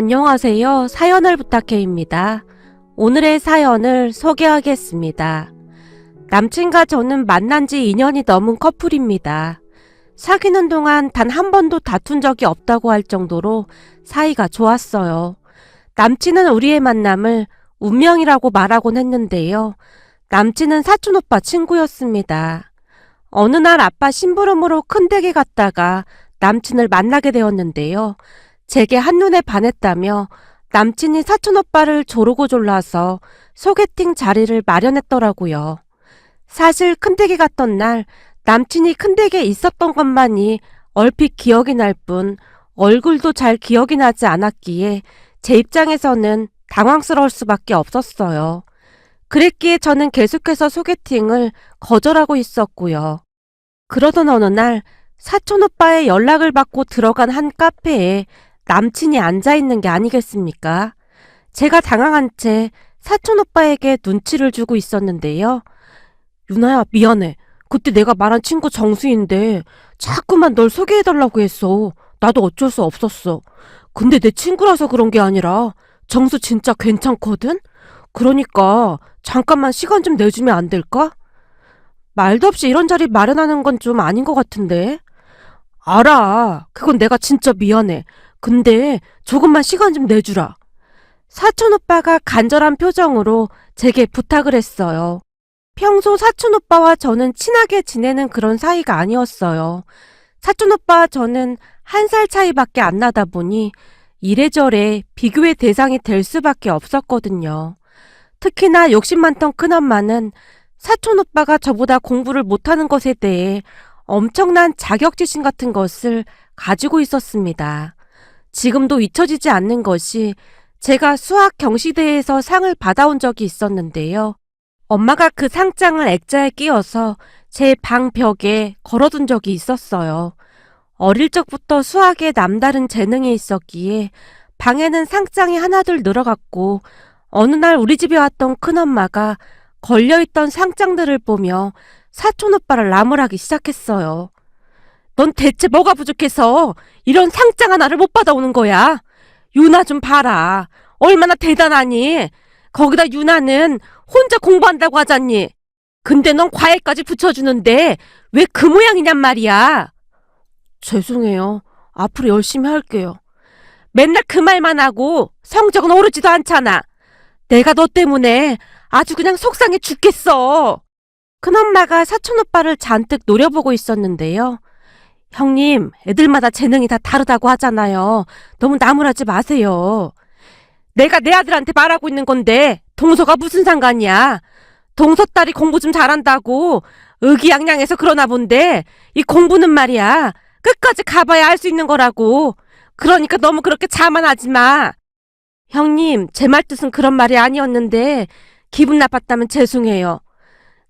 안녕하세요. 사연을 부탁해입니다. 오늘의 사연을 소개하겠습니다. 남친과 저는 만난 지 2년이 넘은 커플입니다. 사귀는 동안 단 한 번도 다툰 적이 없다고 할 정도로 사이가 좋았어요. 남친은 우리의 만남을 운명이라고 말하곤 했는데요. 남친은 사촌오빠 친구였습니다. 어느 날 아빠 심부름으로 큰댁에 갔다가 남친을 만나게 되었는데요. 제게 한눈에 반했다며 남친이 사촌오빠를 조르고 졸라서 소개팅 자리를 마련했더라고요. 사실 큰댁에 갔던 날 남친이 큰댁에 있었던 것만이 얼핏 기억이 날 뿐 얼굴도 잘 기억이 나지 않았기에 제 입장에서는 당황스러울 수밖에 없었어요. 그랬기에 저는 계속해서 소개팅을 거절하고 있었고요. 그러던 어느 날 사촌오빠의 연락을 받고 들어간 한 카페에 남친이 앉아있는 게 아니겠습니까? 제가 당황한 채 사촌오빠에게 눈치를 주고 있었는데요. 유나야, 미안해. 그때 내가 말한 친구 정수인데 자꾸만 널 소개해달라고 했어. 나도 어쩔 수 없었어. 근데 내 친구라서 그런 게 아니라 정수 진짜 괜찮거든? 그러니까 잠깐만 시간 좀 내주면 안 될까? 말도 없이 이런 자리 마련하는 건 좀 아닌 것 같은데. 알아. 그건 내가 진짜 미안해. 근데 조금만 시간 좀 내주라. 사촌오빠가 간절한 표정으로 제게 부탁을 했어요. 평소 사촌오빠와 저는 친하게 지내는 그런 사이가 아니었어요. 사촌오빠와 저는 1살 차이밖에 안 나다 보니 이래저래 비교의 대상이 될 수밖에 없었거든요. 특히나 욕심 많던 큰엄마는 사촌오빠가 저보다 공부를 못하는 것에 대해 엄청난 자격지심 같은 것을 가지고 있었습니다. 지금도 잊혀지지 않는 것이 제가 수학 경시대회에서 상을 받아온 적이 있었는데요. 엄마가 그 상장을 액자에 끼워서 제 방 벽에 걸어둔 적이 있었어요. 어릴 적부터 수학에 남다른 재능이 있었기에 방에는 상장이 하나둘 늘어갔고 어느 날 우리 집에 왔던 큰엄마가 걸려있던 상장들을 보며 사촌오빠를 나무라기 시작했어요. 넌 대체 뭐가 부족해서 이런 상장 하나를 못 받아오는 거야? 유나 좀 봐라. 얼마나 대단하니? 거기다 유나는 혼자 공부한다고 하잖니. 근데 넌 과외까지 붙여주는데 왜 그 모양이냔 말이야. 죄송해요. 앞으로 열심히 할게요. 맨날 그 말만 하고 성적은 오르지도 않잖아. 내가 너 때문에 아주 그냥 속상해 죽겠어. 큰엄마가 사촌오빠를 잔뜩 노려보고 있었는데요. 형님, 애들마다 재능이 다 다르다고 하잖아요. 너무 나무라지 마세요. 내가 내 아들한테 말하고 있는 건데 동서가 무슨 상관이야. 동서 딸이 공부 좀 잘한다고 의기양양해서 그러나 본데 이 공부는 말이야. 끝까지 가봐야 알 수 있는 거라고. 그러니까 너무 그렇게 자만하지 마. 형님, 제 말뜻은 그런 말이 아니었는데 기분 나빴다면 죄송해요.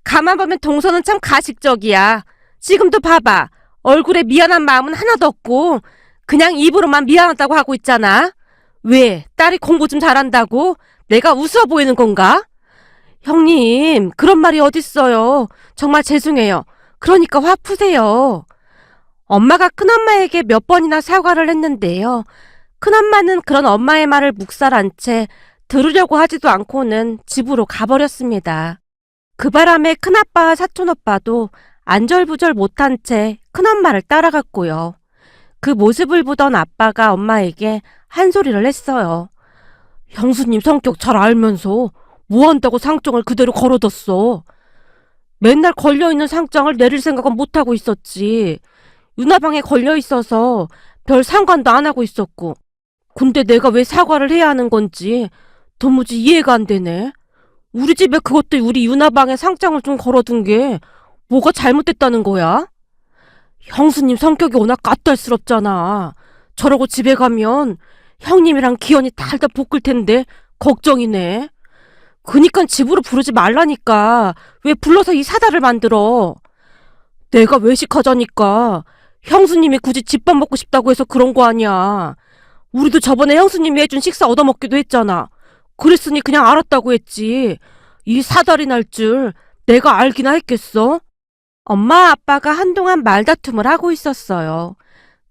가만 보면 동서는 참 가식적이야. 지금도 봐봐. 얼굴에 미안한 마음은 하나도 없고 그냥 입으로만 미안하다고 하고 있잖아. 왜? 딸이 공부 좀 잘한다고? 내가 우스워 보이는 건가? 형님, 그런 말이 어딨어요. 정말 죄송해요. 그러니까 화 푸세요. 엄마가 큰엄마에게 몇 번이나 사과를 했는데요. 큰엄마는 그런 엄마의 말을 묵살한 채 들으려고 하지도 않고는 집으로 가버렸습니다. 그 바람에 큰아빠와 사촌오빠도 안절부절 못한 채 큰엄마를 따라갔고요. 그 모습을 보던 아빠가 엄마에게 한 소리를 했어요. 형수님 성격 잘 알면서 뭐 한다고 상장을 그대로 걸어뒀어. 맨날 걸려있는 상장을 내릴 생각은 못하고 있었지. 유나방에 걸려있어서 별 상관도 안 하고 있었고. 근데 내가 왜 사과를 해야 하는 건지 도무지 이해가 안 되네. 우리 집에 그것도 우리 유나방에 상장을 좀 걸어둔 게 뭐가 잘못됐다는 거야? 형수님 성격이 워낙 까탈스럽잖아. 저러고 집에 가면 형님이랑 기현이 달달 볶을 텐데 걱정이네. 그니까 집으로 부르지 말라니까. 왜 불러서 이 사달을 만들어? 내가 외식하자니까 형수님이 굳이 집밥 먹고 싶다고 해서 그런 거 아니야. 우리도 저번에 형수님이 해준 식사 얻어먹기도 했잖아. 그랬으니 그냥 알았다고 했지. 이 사달이 날 줄 내가 알기나 했겠어? 엄마 아빠가 한동안 말다툼을 하고 있었어요.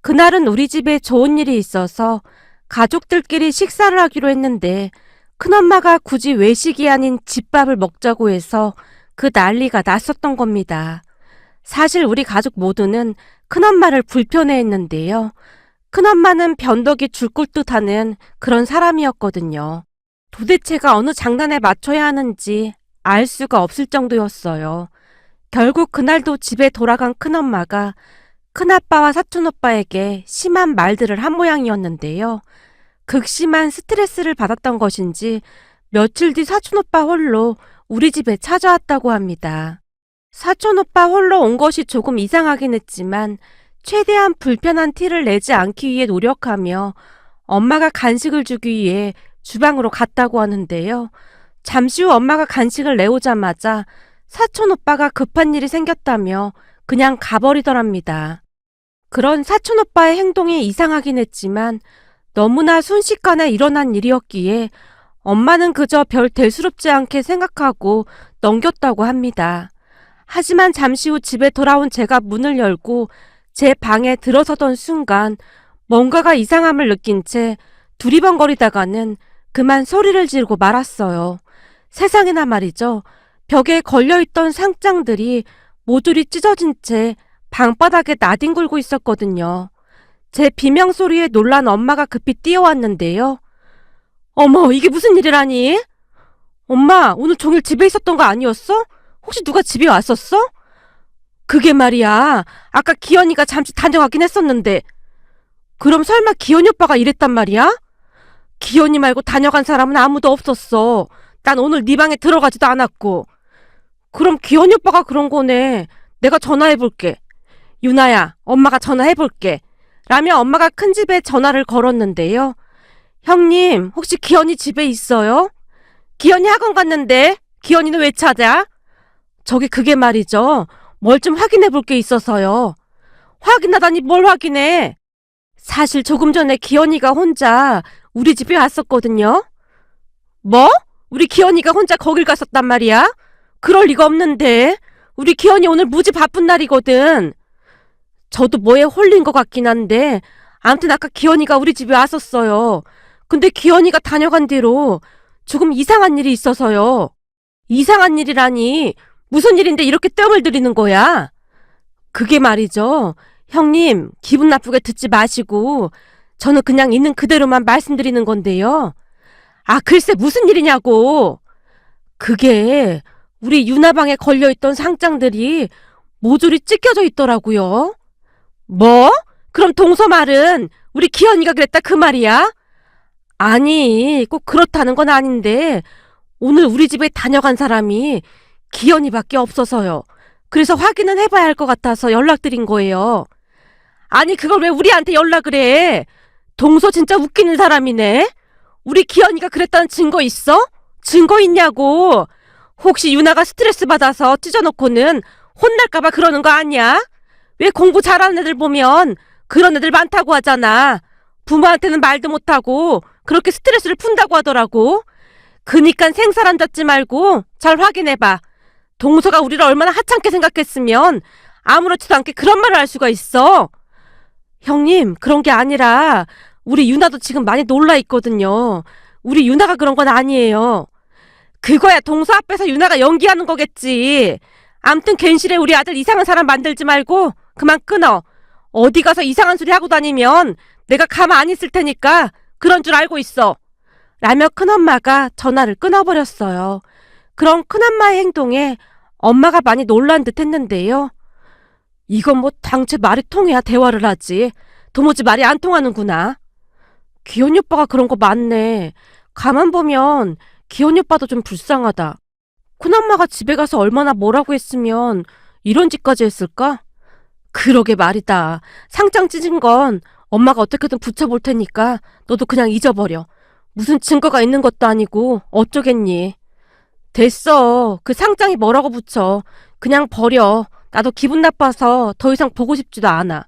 그날은 우리 집에 좋은 일이 있어서 가족들끼리 식사를 하기로 했는데 큰엄마가 굳이 외식이 아닌 집밥을 먹자고 해서 그 난리가 났었던 겁니다. 사실 우리 가족 모두는 큰엄마를 불편해했는데요. 큰엄마는 변덕이 죽을 듯하는 그런 사람이었거든요. 도대체가 어느 장단에 맞춰야 하는지 알 수가 없을 정도였어요. 결국 그날도 집에 돌아간 큰엄마가 큰아빠와 사촌오빠에게 심한 말들을 한 모양이었는데요. 극심한 스트레스를 받았던 것인지 며칠 뒤 사촌오빠 홀로 우리 집에 찾아왔다고 합니다. 사촌오빠 홀로 온 것이 조금 이상하긴 했지만 최대한 불편한 티를 내지 않기 위해 노력하며 엄마가 간식을 주기 위해 주방으로 갔다고 하는데요. 잠시 후 엄마가 간식을 내오자마자 사촌오빠가 급한 일이 생겼다며 그냥 가버리더랍니다. 그런 사촌오빠의 행동이 이상하긴 했지만 너무나 순식간에 일어난 일이었기에 엄마는 그저 별 대수롭지 않게 생각하고 넘겼다고 합니다. 하지만 잠시 후 집에 돌아온 제가 문을 열고 제 방에 들어서던 순간 뭔가가 이상함을 느낀 채 두리번거리다가는 그만 소리를 지르고 말았어요. 세상에나 말이죠. 벽에 걸려있던 상장들이 모조리 찢어진 채 방바닥에 나뒹굴고 있었거든요. 제 비명소리에 놀란 엄마가 급히 뛰어왔는데요. 어머, 이게 무슨 일이라니? 엄마, 오늘 종일 집에 있었던 거 아니었어? 혹시 누가 집에 왔었어? 그게 말이야. 아까 기현이가 잠시 다녀가긴 했었는데. 그럼 설마 기현이 오빠가 이랬단 말이야? 기현이 말고 다녀간 사람은 아무도 없었어. 난 오늘 네 방에 들어가지도 않았고. 그럼 기현이 오빠가 그런 거네. 내가 전화해볼게. 유나야, 엄마가 전화해볼게. 라며 엄마가 큰 집에 전화를 걸었는데요. 형님, 혹시 기현이 집에 있어요? 기현이 학원 갔는데 기현이는 왜 찾아? 저기 그게 말이죠. 뭘 좀 확인해 볼 게 있어서요. 확인하다니 뭘 확인해? 사실 조금 전에 기현이가 혼자 우리 집에 왔었거든요. 뭐? 우리 기현이가 혼자 거길 갔었단 말이야? 그럴 리가 없는데. 우리 기현이 오늘 무지 바쁜 날이거든. 저도 뭐에 홀린 것 같긴 한데 아무튼 아까 기현이가 우리 집에 왔었어요. 근데 기현이가 다녀간 뒤로 조금 이상한 일이 있어서요. 이상한 일이라니 무슨 일인데 이렇게 뜸을 들이는 거야? 그게 말이죠. 형님, 기분 나쁘게 듣지 마시고 저는 그냥 있는 그대로만 말씀드리는 건데요. 아, 글쎄 무슨 일이냐고. 그게 우리 유나방에 걸려있던 상장들이 모조리 찢겨져 있더라고요. 뭐? 그럼 동서 말은 우리 기현이가 그랬다 그 말이야? 아니, 꼭 그렇다는 건 아닌데 오늘 우리 집에 다녀간 사람이 기현이밖에 없어서요. 그래서 확인은 해봐야 할 것 같아서 연락드린 거예요. 아니, 그걸 왜 우리한테 연락을 해? 동서 진짜 웃기는 사람이네. 우리 기현이가 그랬다는 증거 있어? 증거 있냐고. 혹시 유나가 스트레스 받아서 찢어놓고는 혼날까봐 그러는 거 아니야? 왜 공부 잘하는 애들 보면 그런 애들 많다고 하잖아. 부모한테는 말도 못하고 그렇게 스트레스를 푼다고 하더라고. 그니까 생사람 잡지 말고 잘 확인해봐. 동서가 우리를 얼마나 하찮게 생각했으면 아무렇지도 않게 그런 말을 할 수가 있어. 형님, 그런 게 아니라 우리 유나도 지금 많이 놀라 있거든요. 우리 유나가 그런 건 아니에요. 그거야 동서 앞에서 유나가 연기하는 거겠지. 암튼 괜시레 우리 아들 이상한 사람 만들지 말고 그만 끊어. 어디 가서 이상한 소리 하고 다니면 내가 가만 안 있을 테니까 그런 줄 알고 있어. 라며 큰엄마가 전화를 끊어버렸어요. 그런 큰엄마의 행동에 엄마가 많이 놀란 듯 했는데요. 이건 뭐 당최 말이 통해야 대화를 하지. 도무지 말이 안 통하는구나. 기현이 오빠가 그런 거 맞네. 가만 보면 기현이 오빠도 좀 불쌍하다. 큰엄마가 집에 가서 얼마나 뭐라고 했으면 이런 짓까지 했을까? 그러게 말이다. 상장 찢은 건 엄마가 어떻게든 붙여볼 테니까 너도 그냥 잊어버려. 무슨 증거가 있는 것도 아니고 어쩌겠니. 됐어. 그 상장이 뭐라고 붙여. 그냥 버려. 나도 기분 나빠서 더 이상 보고 싶지도 않아.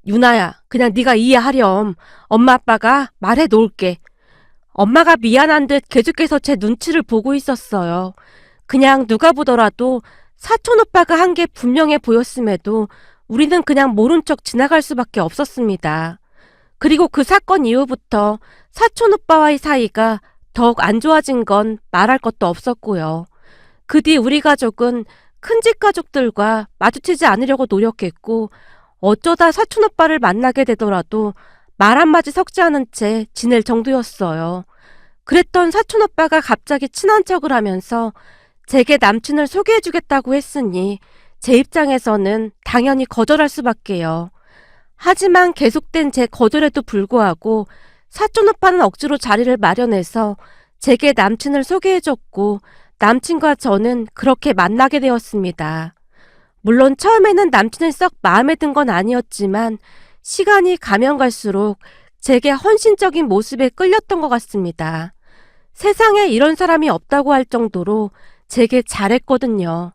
유나야, 그냥 네가 이해하렴. 엄마 아빠가 말해 놓을게. 엄마가 미안한 듯 계속해서 제 눈치를 보고 있었어요. 그냥 누가 보더라도 사촌오빠가 한 게 분명해 보였음에도 우리는 그냥 모른 척 지나갈 수밖에 없었습니다. 그리고 그 사건 이후부터 사촌 오빠와의 사이가 더욱 안 좋아진 건 말할 것도 없었고요. 그 뒤 우리 가족은 큰집 가족들과 마주치지 않으려고 노력했고 어쩌다 사촌 오빠를 만나게 되더라도 말 한마디 섞지 않은 채 지낼 정도였어요. 그랬던 사촌 오빠가 갑자기 친한 척을 하면서 제게 남친을 소개해주겠다고 했으니 제 입장에서는 당연히 거절할 수밖에요. 하지만 계속된 제 거절에도 불구하고 사촌 오빠는 억지로 자리를 마련해서 제게 남친을 소개해줬고 남친과 저는 그렇게 만나게 되었습니다. 물론 처음에는 남친이 썩 마음에 든 건 아니었지만 시간이 가면 갈수록 제게 헌신적인 모습에 끌렸던 것 같습니다. 세상에 이런 사람이 없다고 할 정도로 제게 잘했거든요.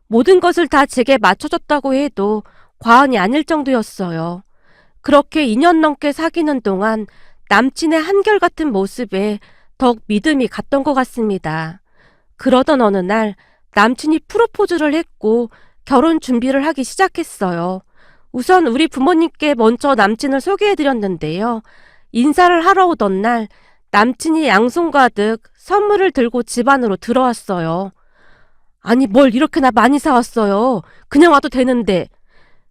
모든 것을 다 제게 맞춰줬다고 해도 과언이 아닐 정도였어요. 그렇게 2년 넘게 사귀는 동안 남친의 한결같은 모습에 더욱 믿음이 갔던 것 같습니다. 그러던 어느 날 남친이 프로포즈를 했고 결혼 준비를 하기 시작했어요. 우선 우리 부모님께 먼저 남친을 소개해드렸는데요. 인사를 하러 오던 날 남친이 양손 가득 선물을 들고 집 안으로 들어왔어요. 아니 뭘 이렇게나 많이 사왔어요. 그냥 와도 되는데.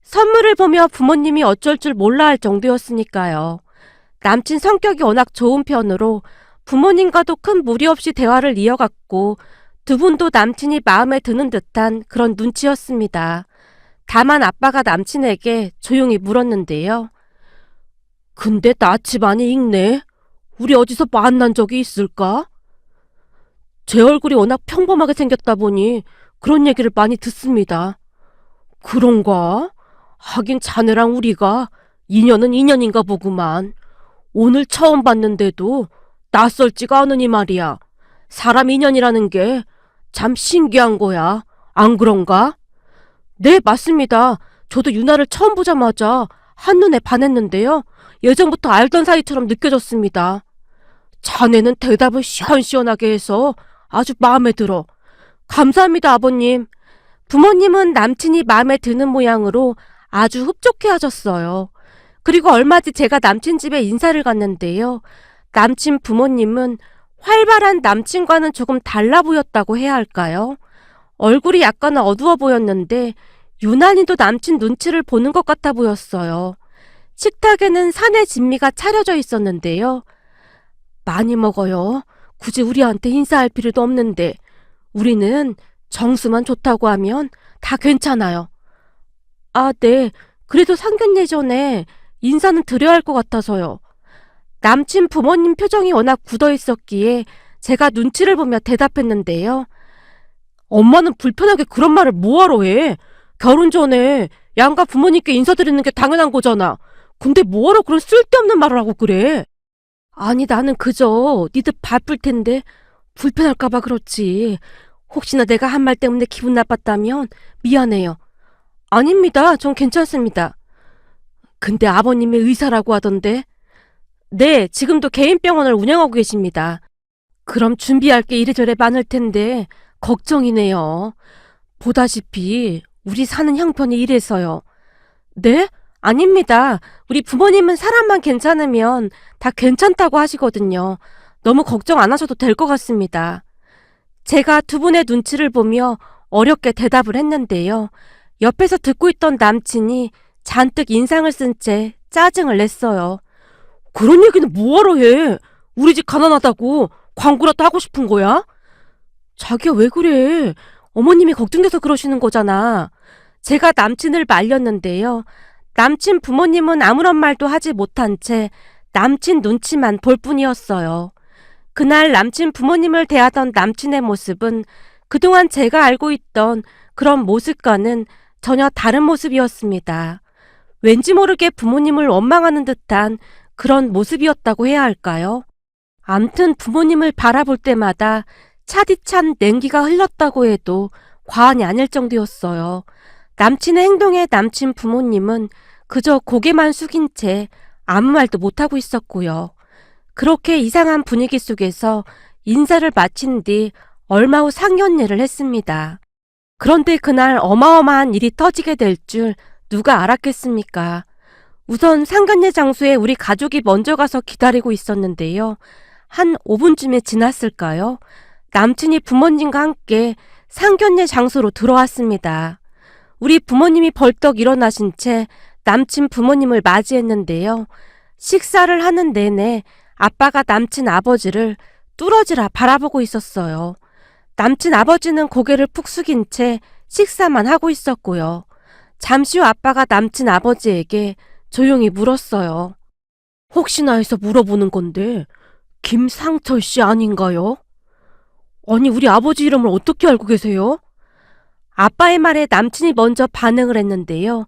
선물을 보며 부모님이 어쩔 줄 몰라 할 정도였으니까요. 남친 성격이 워낙 좋은 편으로 부모님과도 큰 무리 없이 대화를 이어갔고 두 분도 남친이 마음에 드는 듯한 그런 눈치였습니다. 다만 아빠가 남친에게 조용히 물었는데요. 근데 나 집안이 익네. 우리 어디서 만난 적이 있을까? 제 얼굴이 워낙 평범하게 생겼다 보니 그런 얘기를 많이 듣습니다. 그런가? 하긴 자네랑 우리가 인연은 인연인가 보구만. 오늘 처음 봤는데도 낯설지가 않으니 말이야. 사람 인연이라는 게 참 신기한 거야. 안 그런가? 네, 맞습니다. 저도 유나를 처음 보자마자 한눈에 반했는데요. 예전부터 알던 사이처럼 느껴졌습니다. 자네는 대답을 시원시원하게 해서 아주 마음에 들어. 감사합니다, 아버님. 부모님은 남친이 마음에 드는 모양으로 아주 흡족해 하셨어요. 그리고 얼마 뒤 제가 남친 집에 인사를 갔는데요. 남친 부모님은 활발한 남친과는 조금 달라 보였다고 해야 할까요? 얼굴이 약간 어두워 보였는데 유난히도 남친 눈치를 보는 것 같아 보였어요. 식탁에는 산의 진미가 차려져 있었는데요. 많이 먹어요. 굳이 우리한테 인사할 필요도 없는데 우리는 정수만 좋다고 하면 다 괜찮아요. 아, 네. 그래도 상견례 전에 인사는 드려야 할 것 같아서요. 남친 부모님 표정이 워낙 굳어 있었기에 제가 눈치를 보며 대답했는데요. 엄마는 불편하게 그런 말을 뭐하러 해? 결혼 전에 양가 부모님께 인사드리는 게 당연한 거잖아. 근데 뭐하러 그런 쓸데없는 말을 하고 그래? 아니 나는 그저 니들 바쁠 텐데 불편할까봐 그렇지. 혹시나 내가 한 말 때문에 기분 나빴다면 미안해요. 아닙니다. 전 괜찮습니다. 근데 아버님이 의사라고 하던데? 네, 지금도 개인 병원을 운영하고 계십니다. 그럼 준비할 게 이래저래 많을 텐데 걱정이네요. 보다시피 우리 사는 형편이 이래서요. 네? 아닙니다. 우리 부모님은 사람만 괜찮으면 다 괜찮다고 하시거든요. 너무 걱정 안 하셔도 될 것 같습니다. 제가 두 분의 눈치를 보며 어렵게 대답을 했는데요. 옆에서 듣고 있던 남친이 잔뜩 인상을 쓴 채 짜증을 냈어요. 그런 얘기는 뭐하러 해? 우리 집 가난하다고 광고라도 하고 싶은 거야? 자기야 왜 그래? 어머님이 걱정돼서 그러시는 거잖아. 제가 남친을 말렸는데요. 남친 부모님은 아무런 말도 하지 못한 채 남친 눈치만 볼 뿐이었어요. 그날 남친 부모님을 대하던 남친의 모습은 그동안 제가 알고 있던 그런 모습과는 전혀 다른 모습이었습니다. 왠지 모르게 부모님을 원망하는 듯한 그런 모습이었다고 해야 할까요? 암튼 부모님을 바라볼 때마다 차디찬 냉기가 흘렀다고 해도 과언이 아닐 정도였어요. 남친의 행동에 남친 부모님은 그저 고개만 숙인 채 아무 말도 못하고 있었고요. 그렇게 이상한 분위기 속에서 인사를 마친 뒤 얼마 후 상견례를 했습니다. 그런데 그날 어마어마한 일이 터지게 될 줄 누가 알았겠습니까? 우선 상견례 장소에 우리 가족이 먼저 가서 기다리고 있었는데요. 한 5분쯤에 지났을까요? 남친이 부모님과 함께 상견례 장소로 들어왔습니다. 우리 부모님이 벌떡 일어나신 채 남친 부모님을 맞이했는데요. 식사를 하는 내내 아빠가 남친 아버지를 뚫어지라 바라보고 있었어요. 남친 아버지는 고개를 푹 숙인 채 식사만 하고 있었고요. 잠시 후 아빠가 남친 아버지에게 조용히 물었어요. 혹시나 해서 물어보는 건데 김상철 씨 아닌가요? 아니, 우리 아버지 이름을 어떻게 알고 계세요? 아빠의 말에 남친이 먼저 반응을 했는데요.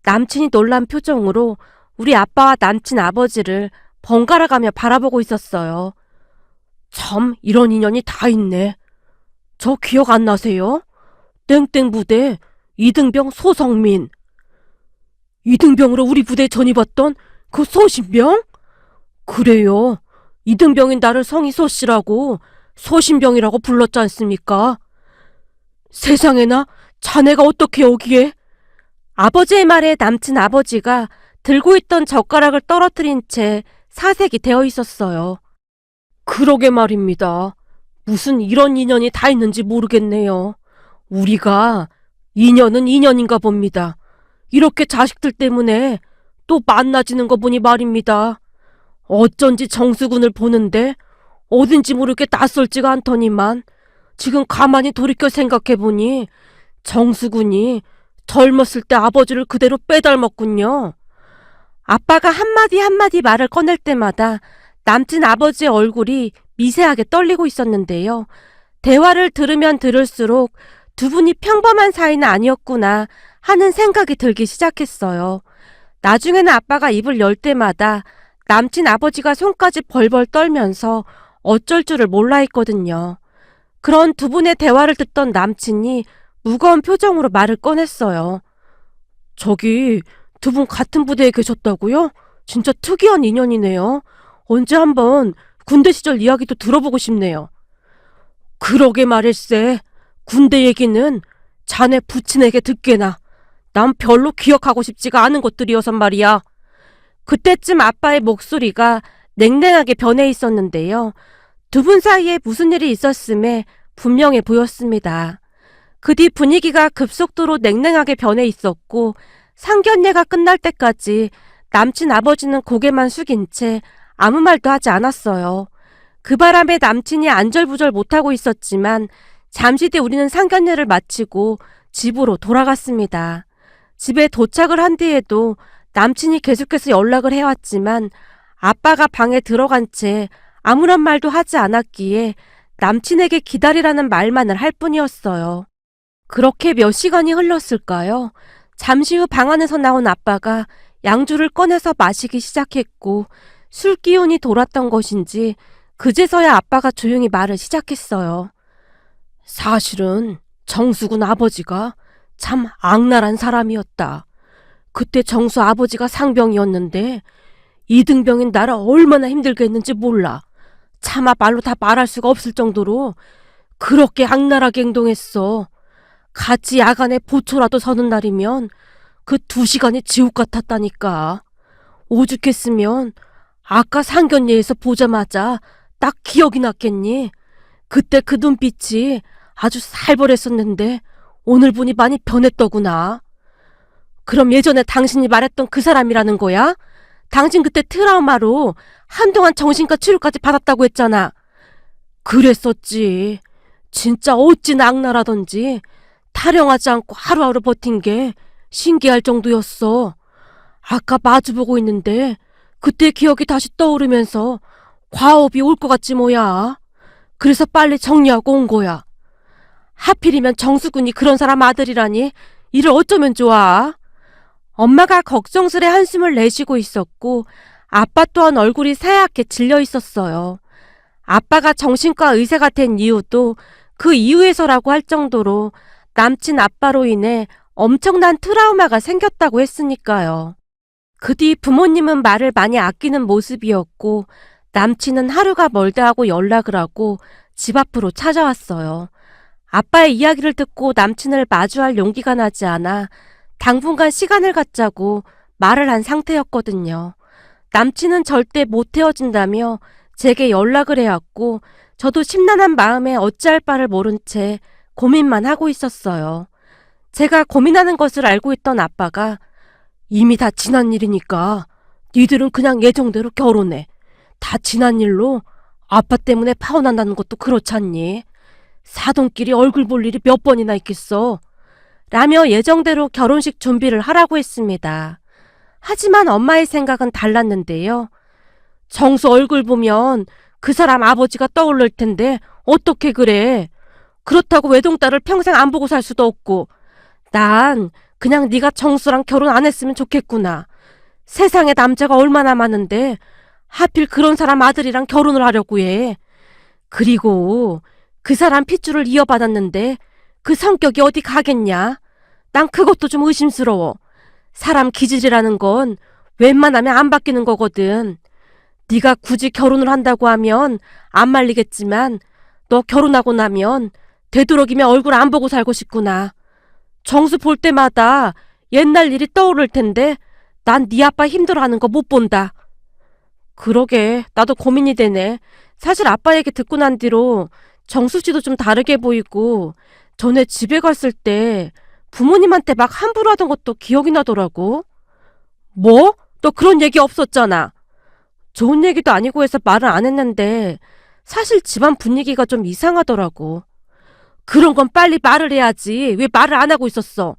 남친이 놀란 표정으로 우리 아빠와 남친 아버지를 번갈아가며 바라보고 있었어요. 참, 이런 인연이 다 있네. 저 기억 안 나세요? 땡땡 부대 이등병 소성민. 이등병으로 우리 부대에 전입왔던 그 소신병? 그래요. 이등병인 나를 성이 소씨라고 소신병이라고 불렀지 않습니까? 세상에나, 자네가 어떻게 여기에? 아버지의 말에 남친 아버지가 들고 있던 젓가락을 떨어뜨린 채 사색이 되어 있었어요. 그러게 말입니다. 무슨 이런 인연이 다 있는지 모르겠네요. 우리가 인연은 인연인가 봅니다. 이렇게 자식들 때문에 또 만나지는 거 보니 말입니다. 어쩐지 정수군을 보는데 어딘지 모르게 낯설지가 않더니만 지금 가만히 돌이켜 생각해보니 정수군이 젊었을 때 아버지를 그대로 빼닮았군요. 아빠가 한마디 한마디 말을 꺼낼 때마다 남친 아버지의 얼굴이 미세하게 떨리고 있었는데요. 대화를 들으면 들을수록 두 분이 평범한 사이는 아니었구나 하는 생각이 들기 시작했어요. 나중에는 아빠가 입을 열 때마다 남친 아버지가 손까지 벌벌 떨면서 어쩔 줄을 몰라 했거든요. 그런 두 분의 대화를 듣던 남친이 무거운 표정으로 말을 꺼냈어요. 저기, 두 분 같은 부대에 계셨다고요? 진짜 특이한 인연이네요. 언제 한번 군대 시절 이야기도 들어보고 싶네요. 그러게 말일세. 군대 얘기는 자네 부친에게 듣게나. 난 별로 기억하고 싶지가 않은 것들이어선 말이야. 그때쯤 아빠의 목소리가 냉랭하게 변해 있었는데요. 두 분 사이에 무슨 일이 있었음에 분명해 보였습니다. 그 뒤 분위기가 급속도로 냉랭하게 변해 있었고 상견례가 끝날 때까지 남친 아버지는 고개만 숙인 채 아무 말도 하지 않았어요. 그 바람에 남친이 안절부절 못하고 있었지만 잠시 뒤 우리는 상견례를 마치고 집으로 돌아갔습니다. 집에 도착을 한 뒤에도 남친이 계속해서 연락을 해왔지만 아빠가 방에 들어간 채 아무런 말도 하지 않았기에 남친에게 기다리라는 말만을 할 뿐이었어요. 그렇게 몇 시간이 흘렀을까요? 잠시 후 방 안에서 나온 아빠가 양주를 꺼내서 마시기 시작했고 술 기운이 돌았던 것인지 그제서야 아빠가 조용히 말을 시작했어요. 사실은 정수군 아버지가 참 악랄한 사람이었다. 그때 정수 아버지가 상병이었는데 이등병인 나를 얼마나 힘들게 했는지 몰라. 차마 말로 다 말할 수가 없을 정도로 그렇게 악랄하게 행동했어. 같이 야간에 보초라도 서는 날이면 그 2시간이 지옥 같았다니까. 오죽했으면 아까 상견례에서 보자마자 딱 기억이 났겠니? 그때 그 눈빛이 아주 살벌했었는데 오늘 보니 많이 변했더구나. 그럼 예전에 당신이 말했던 그 사람이라는 거야? 당신 그때 트라우마로 한동안 정신과 치료까지 받았다고 했잖아. 그랬었지. 진짜 어찌나 악랄하던지 타령하지 않고 하루하루 버틴 게 신기할 정도였어. 아까 마주보고 있는데 그때 기억이 다시 떠오르면서 과업이 올 것 같지 뭐야. 그래서 빨리 정리하고 온 거야. 하필이면 정수군이 그런 사람 아들이라니 이를 어쩌면 좋아. 엄마가 걱정스레 한숨을 내쉬고 있었고 아빠 또한 얼굴이 새하얗게 질려 있었어요. 아빠가 정신과 의사가 된 이유도 그 이유에서라고 할 정도로 남친 아빠로 인해 엄청난 트라우마가 생겼다고 했으니까요. 그 뒤 부모님은 말을 많이 아끼는 모습이었고 남친은 하루가 멀다 하고 연락을 하고 집 앞으로 찾아왔어요. 아빠의 이야기를 듣고 남친을 마주할 용기가 나지 않아 당분간 시간을 갖자고 말을 한 상태였거든요. 남친은 절대 못 헤어진다며 제게 연락을 해왔고 저도 심란한 마음에 어찌할 바를 모른 채 고민만 하고 있었어요. 제가 고민하는 것을 알고 있던 아빠가 이미 다 지난 일이니까 니들은 그냥 예정대로 결혼해. 다 지난 일로 아빠 때문에 파혼한다는 것도 그렇잖니. 사돈끼리 얼굴 볼 일이 몇 번이나 있겠어. 라며 예정대로 결혼식 준비를 하라고 했습니다. 하지만 엄마의 생각은 달랐는데요. 정수 얼굴 보면 그 사람 아버지가 떠오를 텐데 어떻게 그래. 그렇다고 외동딸을 평생 안 보고 살 수도 없고 난 그냥 네가 정수랑 결혼 안 했으면 좋겠구나. 세상에 남자가 얼마나 많은데 하필 그런 사람 아들이랑 결혼을 하려고 해. 그리고 그 사람 핏줄을 이어받았는데 그 성격이 어디 가겠냐. 난 그것도 좀 의심스러워. 사람 기질이라는 건 웬만하면 안 바뀌는 거거든. 네가 굳이 결혼을 한다고 하면 안 말리겠지만 너 결혼하고 나면 되도록이면 얼굴 안 보고 살고 싶구나. 정수 볼 때마다 옛날 일이 떠오를 텐데 난 네 아빠 힘들어하는 거 못 본다. 그러게 나도 고민이 되네. 사실 아빠 얘기 듣고 난 뒤로 정수 씨도 좀 다르게 보이고 전에 집에 갔을 때 부모님한테 막 함부로 하던 것도 기억이 나더라고. 뭐? 너 그런 얘기 없었잖아. 좋은 얘기도 아니고 해서 말을 안 했는데 사실 집안 분위기가 좀 이상하더라고. 그런 건 빨리 말을 해야지. 왜 말을 안 하고 있었어?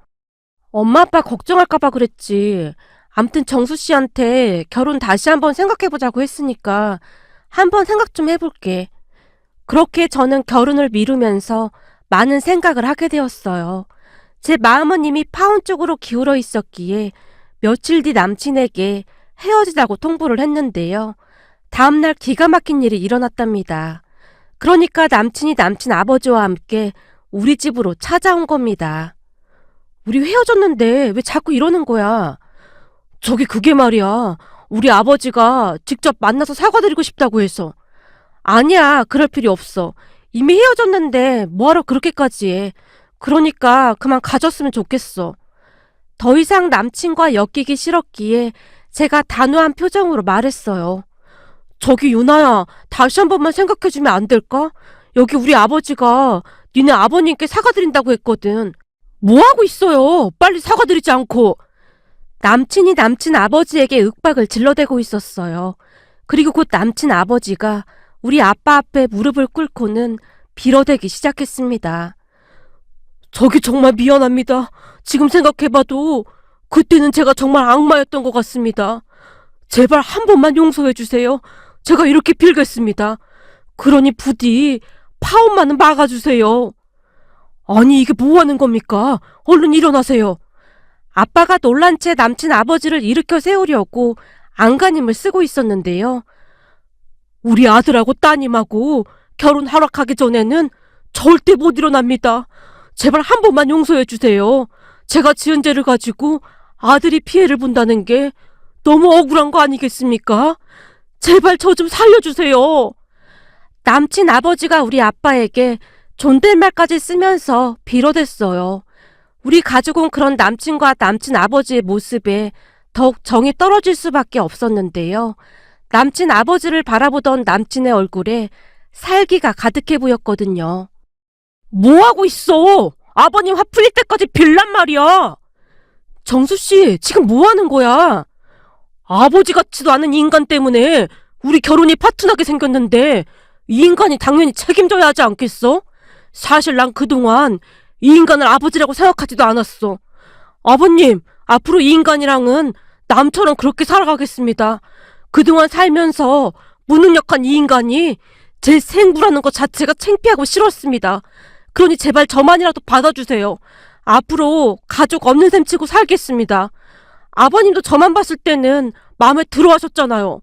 엄마 아빠 걱정할까 봐 그랬지. 암튼 정수 씨한테 결혼 다시 한번 생각해보자고 했으니까 한번 생각 좀 해볼게. 그렇게 저는 결혼을 미루면서 많은 생각을 하게 되었어요. 제 마음은 이미 파혼 쪽으로 기울어 있었기에 며칠 뒤 남친에게 헤어지자고 통보를 했는데요. 다음날 기가 막힌 일이 일어났답니다. 그러니까 남친이 남친 아버지와 함께 우리 집으로 찾아온 겁니다. 우리 헤어졌는데 왜 자꾸 이러는 거야? 저기 그게 말이야. 우리 아버지가 직접 만나서 사과드리고 싶다고 해서. 아니야, 그럴 필요 없어. 이미 헤어졌는데 뭐하러 그렇게까지 해. 그러니까 그만 가졌으면 좋겠어. 더 이상 남친과 엮이기 싫었기에 제가 단호한 표정으로 말했어요. 저기 유나야, 다시 한 번만 생각해주면 안 될까? 여기 우리 아버지가 니네 아버님께 사과드린다고 했거든. 뭐하고 있어요? 빨리 사과드리지 않고. 남친이 남친 아버지에게 윽박을 질러대고 있었어요. 그리고 곧 남친 아버지가 우리 아빠 앞에 무릎을 꿇고는 빌어대기 시작했습니다. 저기 정말 미안합니다. 지금 생각해봐도 그때는 제가 정말 악마였던 것 같습니다. 제발 한 번만 용서해 주세요. 제가 이렇게 빌겠습니다. 그러니 부디 파혼만은 막아주세요. 아니 이게 뭐 하는 겁니까? 얼른 일어나세요. 아빠가 놀란 채 남친 아버지를 일으켜 세우려고 안간힘을 쓰고 있었는데요. 우리 아들하고 따님하고 결혼 허락하기 전에는 절대 못 일어납니다. 제발 한 번만 용서해 주세요. 제가 지은 죄를 가지고 아들이 피해를 본다는 게 너무 억울한 거 아니겠습니까? 제발 저 좀 살려주세요. 남친 아버지가 우리 아빠에게 존댓말까지 쓰면서 빌어댔어요. 우리 가족은 그런 남친과 남친 아버지의 모습에 더욱 정이 떨어질 수밖에 없었는데요. 남친 아버지를 바라보던 남친의 얼굴에 살기가 가득해 보였거든요. 뭐하고 있어? 아버님 화 풀릴 때까지 빌란 말이야. 정수씨, 지금 뭐하는 거야? 아버지 같지도 않은 인간 때문에 우리 결혼이 파탄나게 생겼는데 이 인간이 당연히 책임져야 하지 않겠어? 사실 난 그동안 이 인간을 아버지라고 생각하지도 않았어. 아버님, 앞으로 이 인간이랑은 남처럼 그렇게 살아가겠습니다. 그동안 살면서 무능력한 이 인간이 제 생부라는 것 자체가 창피하고 싫었습니다. 그러니 제발 저만이라도 받아주세요. 앞으로 가족 없는 셈 치고 살겠습니다. 아버님도 저만 봤을 때는 마음에 들어 하셨잖아요.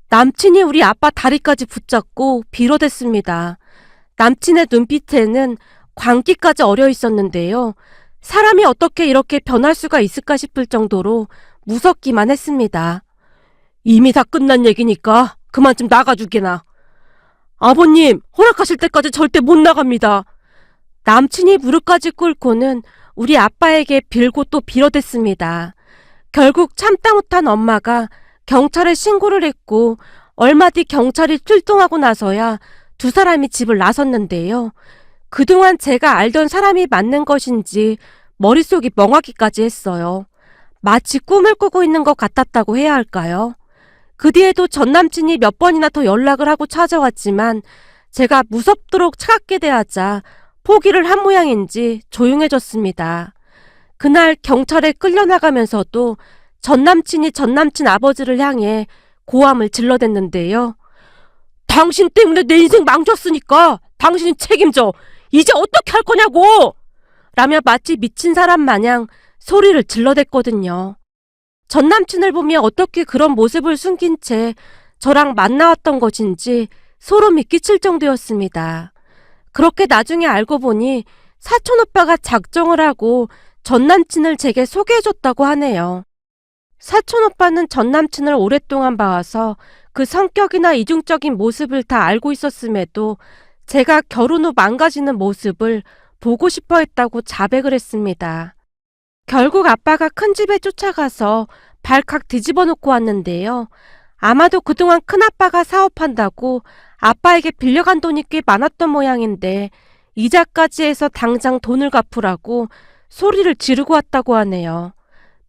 남친이 우리 아빠 다리까지 붙잡고 빌어댔습니다. 남친의 눈빛에는 광기까지 어려 있었는데요. 사람이 어떻게 이렇게 변할 수가 있을까 싶을 정도로 무섭기만 했습니다. 이미 다 끝난 얘기니까 그만 좀 나가주게나. 아버님, 허락하실 때까지 절대 못 나갑니다. 남친이 무릎까지 꿇고는 우리 아빠에게 빌고 또 빌어댔습니다. 결국 참다 못한 엄마가 경찰에 신고를 했고 얼마 뒤 경찰이 출동하고 나서야 두 사람이 집을 나섰는데요. 그동안 제가 알던 사람이 맞는 것인지 머릿속이 멍하기까지 했어요. 마치 꿈을 꾸고 있는 것 같았다고 해야 할까요? 그 뒤에도 전 남친이 몇 번이나 더 연락을 하고 찾아왔지만 제가 무섭도록 차갑게 대하자 포기를 한 모양인지 조용해졌습니다. 그날 경찰에 끌려나가면서도 전 남친이 전 남친 아버지를 향해 고함을 질러댔는데요. 당신 때문에 내 인생 망쳤으니까 당신이 책임져. 이제 어떻게 할 거냐고! 라며 마치 미친 사람 마냥 소리를 질러댔거든요. 전 남친을 보며 어떻게 그런 모습을 숨긴 채 저랑 만나왔던 것인지 소름이 끼칠 정도였습니다. 그렇게 나중에 알고 보니 사촌 오빠가 작정을 하고 전 남친을 제게 소개해줬다고 하네요. 사촌 오빠는 전 남친을 오랫동안 봐와서 그 성격이나 이중적인 모습을 다 알고 있었음에도 제가 결혼 후 망가지는 모습을 보고 싶어 했다고 자백을 했습니다. 결국 아빠가 큰 집에 쫓아가서 발칵 뒤집어 놓고 왔는데요. 아마도 그동안 큰아빠가 사업한다고 아빠에게 빌려간 돈이 꽤 많았던 모양인데 이자까지 해서 당장 돈을 갚으라고 소리를 지르고 왔다고 하네요.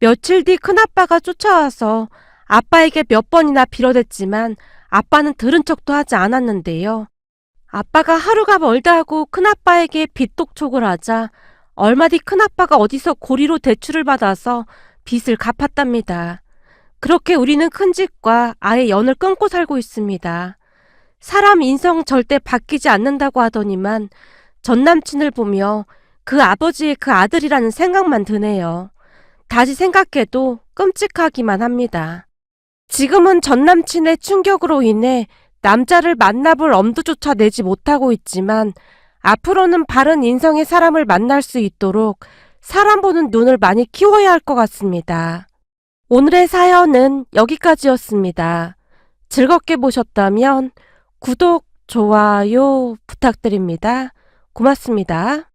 며칠 뒤 큰아빠가 쫓아와서 아빠에게 몇 번이나 빌어댔지만 아빠는 들은 척도 하지 않았는데요. 아빠가 하루가 멀다 하고 큰아빠에게 빚독촉을 하자 얼마 뒤 큰아빠가 어디서 고리로 대출을 받아서 빚을 갚았답니다. 그렇게 우리는 큰 집과 아예 연을 끊고 살고 있습니다. 사람 인성 절대 바뀌지 않는다고 하더니만 전 남친을 보며 그 아버지의 그 아들이라는 생각만 드네요. 다시 생각해도 끔찍하기만 합니다. 지금은 전 남친의 충격으로 인해 남자를 만나볼 엄두조차 내지 못하고 있지만 앞으로는 바른 인성의 사람을 만날 수 있도록 사람 보는 눈을 많이 키워야 할 것 같습니다. 오늘의 사연은 여기까지였습니다. 즐겁게 보셨다면 구독, 좋아요 부탁드립니다. 고맙습니다.